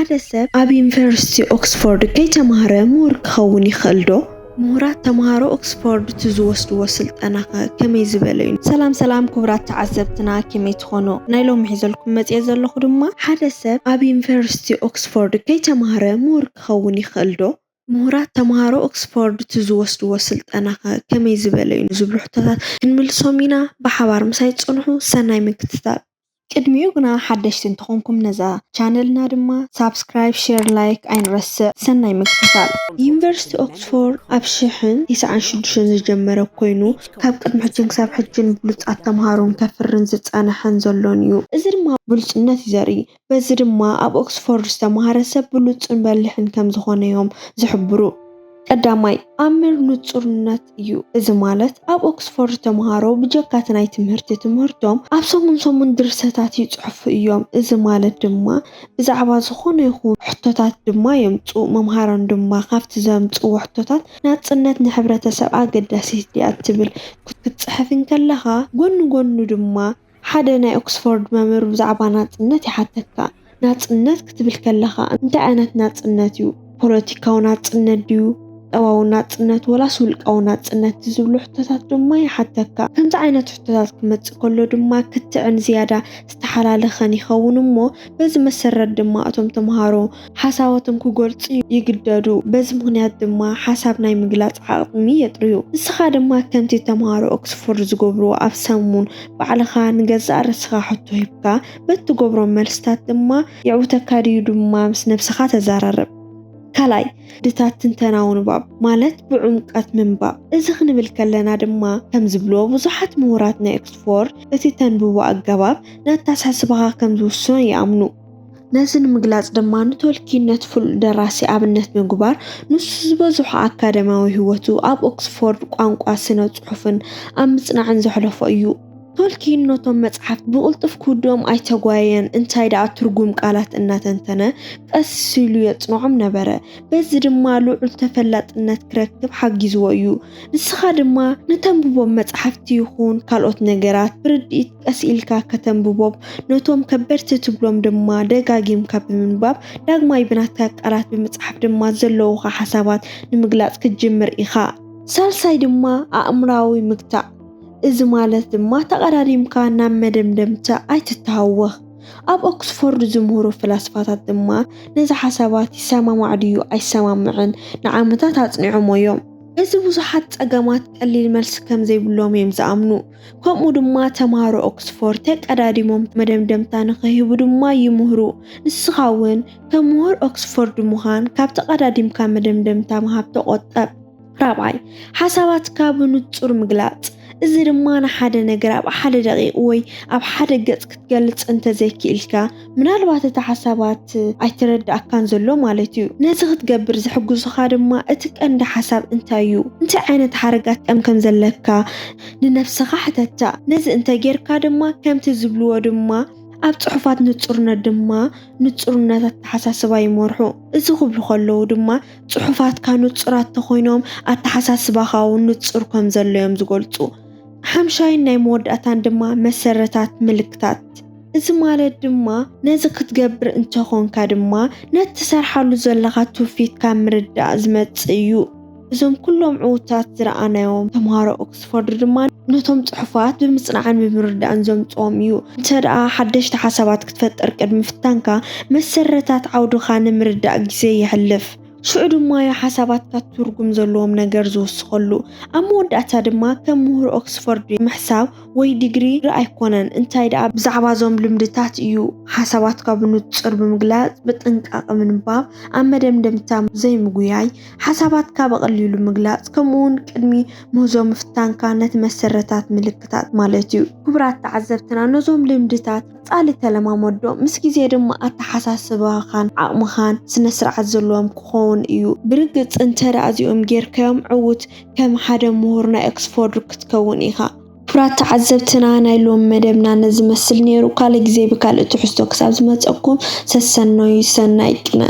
ሓደ ሰብ ኣብ ዩኒቨርሲቲ ኦክስፎርድ ከይተማሃረ ምሁር ክኸውን ይኽእል ዶ? ምሁራት ተምሃሮ ኦክስፎርድ ዝወስድዎ ስልጠና ከመይ ዝበለ እዩ? ሰላም ክቡራት ተዓዘብትና ከመይ ትኾኑ? ናይ ሎሚ ሒዘልኩም መፅአ ዘለኹ ድማ ሓደ ሰብ ኣብ ዩኒቨርሲቲ ኦክስፎርድ ከይተማሃረ ምሁር ክኸውን ይኽእል ዶ? ምሁራት ተምሃሮ ኦክስፎርድ ዝወስድዎ ስልጠና ከመይ ዝበለ እዩ? ዝብሉ ሕቶታት ክንምልሶም ኢና። ብሓባር ምሳይ ፅንሑ። ሰናይ ምክትታል። ቅድሚኡ ግና ሓደሽቲ እንትኾንኩም ነዛ ቻነልና ድማ ሳብስክራይብ፣ ሼር፣ ላይክ ኣይንረስዕ። ሰናይ ምክትታል። ዩኒቨርሲቲ ኦክስፎርድ ኣብ 1996 ዝጀመረ ኮይኑ ካብ ቅድሚ ሕጂ ክሳብ ሕጂ ብሉፃት ተምሃሮን ከፍርን ዝፀንሐን ዘሎን እዩ። እዚ ድማ ብሉፅነት እዩ ዘርኢ። በዚ ድማ ኣብ ኦክስፎርድ ዝተምሃረ ሰብ ብሉፅን በሊሕን ከም ዝኾነ እዮም ዝሕብሩ። ቀዳማይ ኣምር ንጹርነት እዩ። እዚ ማለት ኣብ ኦክስፎርድ ተምሃሮ ብጀካት ናይ ትምህርቶም ኣብ ሰሙን ድርሰታት ይፅሕፉ እዮም። እዚ ማለት ድማ ብዛዕባ ዝኾነ ይኹን ሕቶታት ድማ የምፁ። መምሃሮን ድማ ካብቲ ዘምፅዎ ሕቶታት ናፅነት ንሕብረተሰብ ኣገዳሲት ድያ ትብል ክትፅሕፍ ከለኻ ጎኑ ድማ ሓደ ናይ ኦክስፎርድ መምህር ብዛዕባ ናፅነት ይሓተካ። ናፅነት ክትብል ከለኻ እንታይ ዓይነት ናፅነት እዩ? ፖለቲካዊ ናፅነት ድዩ? ቁጠባዊ ናፅነት ወላስ ውልቃዊ ናፅነት ዝብሉ ሕቶታት ድማ ይሓተካ። ከምዚ ዓይነት ሕቶታት ክመፅእ ከሎ ድማ ክትዕን ዝያዳ ዝተሓላለኸን ይኸውን እሞ በዚ መሰረት ድማ እቶም ተምሃሮ ሓሳባቶም ክገልፁ ይግደዱ። በዚ ምክንያት ድማ ሓሳብ ናይ ምግላፅ ዓቕሚ የጥርዩ። ንስኻ ድማ ከምቲ ተምሃሮ ኦክስፎርድ ዝገብርዎ ኣብ ሰሙን ባዕልኻ ንገዛእ ርእስኻ ሕቶ ሂብካ በትገብሮም መልስታት ድማ የዕውተካ ድዩ ድማ ምስ ነብስኻ ተዘራርብ። ካልኣይ ድታት ትንተናዊ ንባብ ማለት ብዕምቀት ምንባብ። እዚ ክንብል ከለና ድማ ከም ዝብልዎ ብዙሓት ምሁራት ናይ ኦክስፎርድ እቲ ተንብቦ ኣገባብ ነታሳስበኻ ከም ዝውስኖ ይኣምኑ። ነዚ ንምግላፅ ድማ ንቶልኪን ነቲ ፍሉጥ ደራሲ ኣብነት ምግባር ንሱ ዝበዝሖ ኣካደማዊ ህይወቱ ኣብ ኦክስፎርድ ቋንቋ ስነ ፅሑፍን ኣብ ምፅናዕን ዘሕለፎ እዩ። ቶልኪን ነቶም መፅሓፍቲ ብቕልጡፍ ክውድኦም ኣይተጓየን። እንታይ ደኣ ትርጉም ቃላት እናተንተነ ቀስ ኢሉ የፅንዖም ነበረ። በዚ ድማ ልዑል ተፈላጥነት ክረክብ ሓጊዝዎ እዩ። ንስኻ ድማ ነተንብቦም መፅሓፍቲ ይኹን ካልኦት ነገራት ብርድኢት ቀስ ኢልካ ከተንብቦም ነቶም ከበድቲ ትብሎም ድማ ደጋጊምካ ብምንባብ ዳግማይ ብናትካ ቃላት ብምፅሓፍ ድማ ዘለውካ ሓሳባት ንምግላፅ ክትጅምር ኢኻ። ሳልሳይ ድማ ኣእምራዊ ምግታእ። እዚ ማለት ድማ ተቀዳዲምካ ናብ መደምደምታ ኣይትተሃወኽ። ኣብ ኦክስፎርድ ዝምህሩ ፈላስፋታት ድማ ነዚ ሓሳባት ይሰማማዕ ድዩ ኣይሰማምዕን ንዓመታት ኣፅኒዖም እዮም። እዚ ብዙሓት ፀገማት ቀሊል መልሲ ከም ዘይብሎም እዮም ዝኣምኑ። ከምኡ ድማ ተምሃሮ ኦክስፎርድ ተቀዳዲሞም መደምደምታ ንኽህቡ ድማ ይምህሩ። ንስኻ እውን ከም ምሁር ኦክስፎርድ ምዃን ካብ ተቀዳዲምካ መደምደምታ ምሃብ ተቆጠብ። ራብዓይ ሓሳባትካ ብንጹር ምግላፅ። እዚ ድማ ንሓደ ነገር ኣብ ሓደ ደቂቕ ወይ ኣብ ሓደ ገጽ ክትገልጽ እንተዘይክኢልካ ምናልባት እቲ ሓሳባት ኣይትረድኣካን ዘሎ ማለት እዩ። ነዚ ክትገብር ዝሕግዙኻ ድማ እቲ ቀንዲ ሓሳብ እንታይ እዩ? እንታይ ዓይነት ሓረጋት ከም ዘለካ ንነፍስኻ ሕተታ። ነዚ እንተጌርካ ድማ ከምቲ ዝብልዎ ድማ ኣብ ፅሑፋት ንጹርነት ድማ ንጹርነት ኣተሓሳስባ ይመርሑ። እዚ ክብሉ ከለዉ ድማ ፅሑፋትካ ንጹራት ተኾይኖም ኣተሓሳስባኻ እውን ንጹር ከም ዘሎ እዮም ዝገልጹ። ሓምሻይ ናይ መወዳእታን ድማ መሰረታት ምልክታት። እዚ ማለት ድማ ነዚ ክትገብር እንተኾንካ ድማ ነቲ ሰርሓሉ ዘለኻ ትውፊትካ ምርዳእ ዝመፅእ እዩ። እዞም ኩሎም ዕውታት ዝረኣናዮም ተምሃሮ ኦክስፎርድ ድማ ነቶም ፅሑፋት ብምፅናዕን ብምርዳእን ዘምፅኦም እዩ። እንተደኣ ሓደሽቲ ሓሳባት ክትፈጥር ቅድሚ ፍታንካ መሰረታት ዓውድኻ ንምርዳእ ግዜ ይሕልፍ። ሽዑ ድማ ሓሳባትካ ትርጉም ዘለዎም ነገር ዝውስኸሉ። ኣብ መወዳእታ ድማ ከም ምሁር ኦክስፎርድ ምሕሳብ ወይ ዲግሪ ኣይኮነን። እንታይ ደኣ ብዛዕባ ዞም ልምድታት እዩ። ሓሳባትካ ብንጹር ብምግላፅ ብጥንቃቐ ምንባብ፣ ኣብ መደምደምታ ዘይምጉያይ፣ ሓሳባትካ በቐሊሉ ምግላፅ፣ ከምኡውን ቅድሚ ምህዞም ምፍታንካ ነቲ መሰረታት ምልክታት ማለት እዩ። ክቡራት ተዓዘብትና ነዞም ልምድታት ጻሊ ተለማመዶ ምስ ግዜ ድማ ኣተሓሳስባኻን ዓቕምኻን ስነ ስርዓት ዘለዎም ክኸውን እዩ። ብርግፅ እንተደኣ እዚኦም ጌርካዮም ዕውት ከም ሓደ ምሁር ናይ ኦክስፎርድ ክትከውን ኢኻ። ክቡራት ተዓዘብትና ናይ ሎሚ መደብና ነዚ መስል ነይሩ። ካልእ ግዜ ብካልእ ትሕዝቶ ክሳብ ዝመፀኩም ሰሰኖይ ሰናይ ቅነ